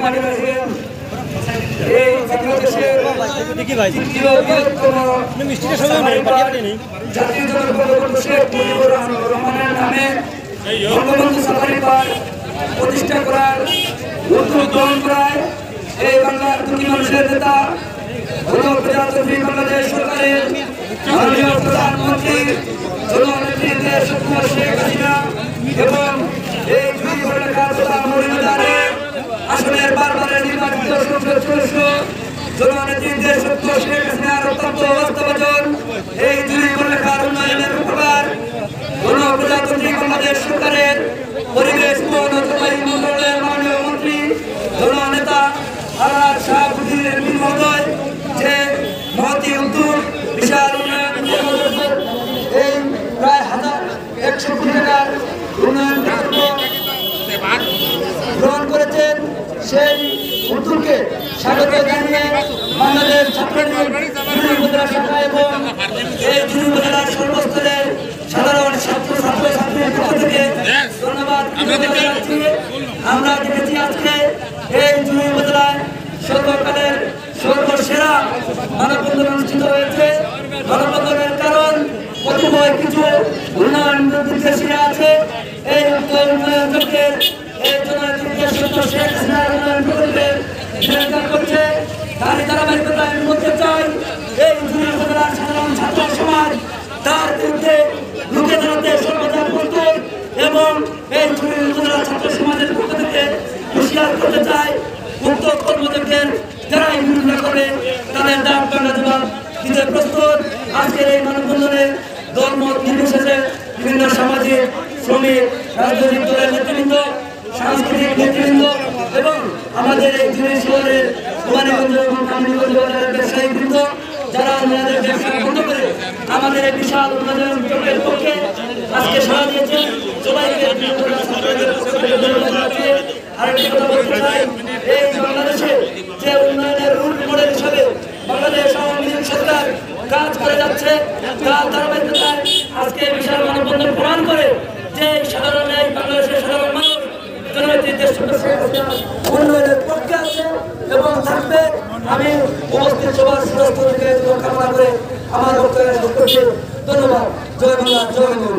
মাঠে রয়েছেন এই বাংলাদেশের তৃতীয় বৃহত্তম জাতীয় জনগণ শেখ মুজিবুর রহমানের নামে বঙ্গবন্ধু সাফারি পার্ক প্রতিষ্ঠা করার উদ্যোগ গ্রহণ করায় এই বাংলার দুটি মানুষের নেতা প্রজাতন্ত্রী বাংলাদেশ সরকারের মাননীয় প্রধানমন্ত্রী জননেত্রী দেশ শেখ হাসিনা এবং এই দুই ঘটনার মহিলারে আসনের বারবারের নির্বাচিত সংসদ সদস্য জননেত্রী দেশ শেখ হাসিনার অত্যন্ত বাস্তবায়ন এই দুই ঘটনার উন্নয়নের উপকার প্রজাতন্ত্রী বাংলাদেশ সরকারের পরিবেশ মন্ত্রণালয়ের মাননীয় মন্ত্রী জননেতা আলার শাহ বুদ্দিনের মহোদয় যে মহতি উদ্যোগ বিশাল উন্নয়ন এই প্রায় 100 কোটি টাকার উন্নয়ন গ্রহণ করেছেন সেই উদ্যোগকে স্বাগত জানিয়ে বাংলাদেশ ছাত্রলীগ উপজেলা শাখা এবং এই উপজেলার সর্বস্তরের সাধারণ ছাত্রছাত্রীর পক্ষ থেকে ধন্যবাদ জানাচ্ছি। আমরা দেখেছি আজকে এই উপজেলায় সর্বকালের সর্বসেরা মানববন্ধন অনুষ্ঠিত হয়েছে। মানববন্ধনের কারণ কতিপয় কিছু উন্নয়ন নির্দেশিকা আছে এই উন্নয়ন লক্ষ্যের এই শেখ হাসিনার উন্নয়ন প্রকল্পের করছে তারই ধারাবাহিকতা আমি বলতে চাই এই উপজেলার সাধারণ ছাত্র সমাজ তার বিরুদ্ধে রুখে দাঁড়াতে সর্বদা প্রস্তুত এবং এই উপজেলার ছাত্র সমাজের পক্ষ থেকে হুঁশিয়ার করতে চাই উক্ত কর্মযোগের যারা বিরোধিতা করে তাদের ডাক বাংলা জবাব দিতে প্রস্তুত। আজকের এই মানববন্ধনে দলমত নির্বিশেষে বিভিন্ন সামাজিক শ্রমিক রাজনৈতিক দলের নেতৃবৃন্দ সাংস্কৃতিক নেতৃবৃন্দ এবং আমাদের এই শহরের কুমারীগঞ্জ এবং কামরূপগঞ্জ বাজারের ব্যবসায়ী বৃন্দ যারা আমাদের ব্যবসা বন্ধ করে আমাদের এই বিশাল উন্নয়ন চক্রের পক্ষে আজকে সাড়া দিয়েছেন সবাইকে আরেকটি কথা বলতে চাই এই বাংলাদেশে যে উন্নয়নের রুল মডেল হিসাবে বাংলাদেশ আওয়ামী লীগ সরকার কাজ করে যাচ্ছে তার ধারাবাহিকতায় আজকে বিশাল মানববন্ধন প্রমাণ করে যে সাধারণ বাংলাদেশের সাধারণ মানুষ উন্নয়নের পক্ষে আছে এবং থাকবে। আমি উপস্থিত সবার কামনা করে আমার বক্তব্য শেষ করছি। ধন্যবাদ। জয় বাংলা, জয় বাংলা।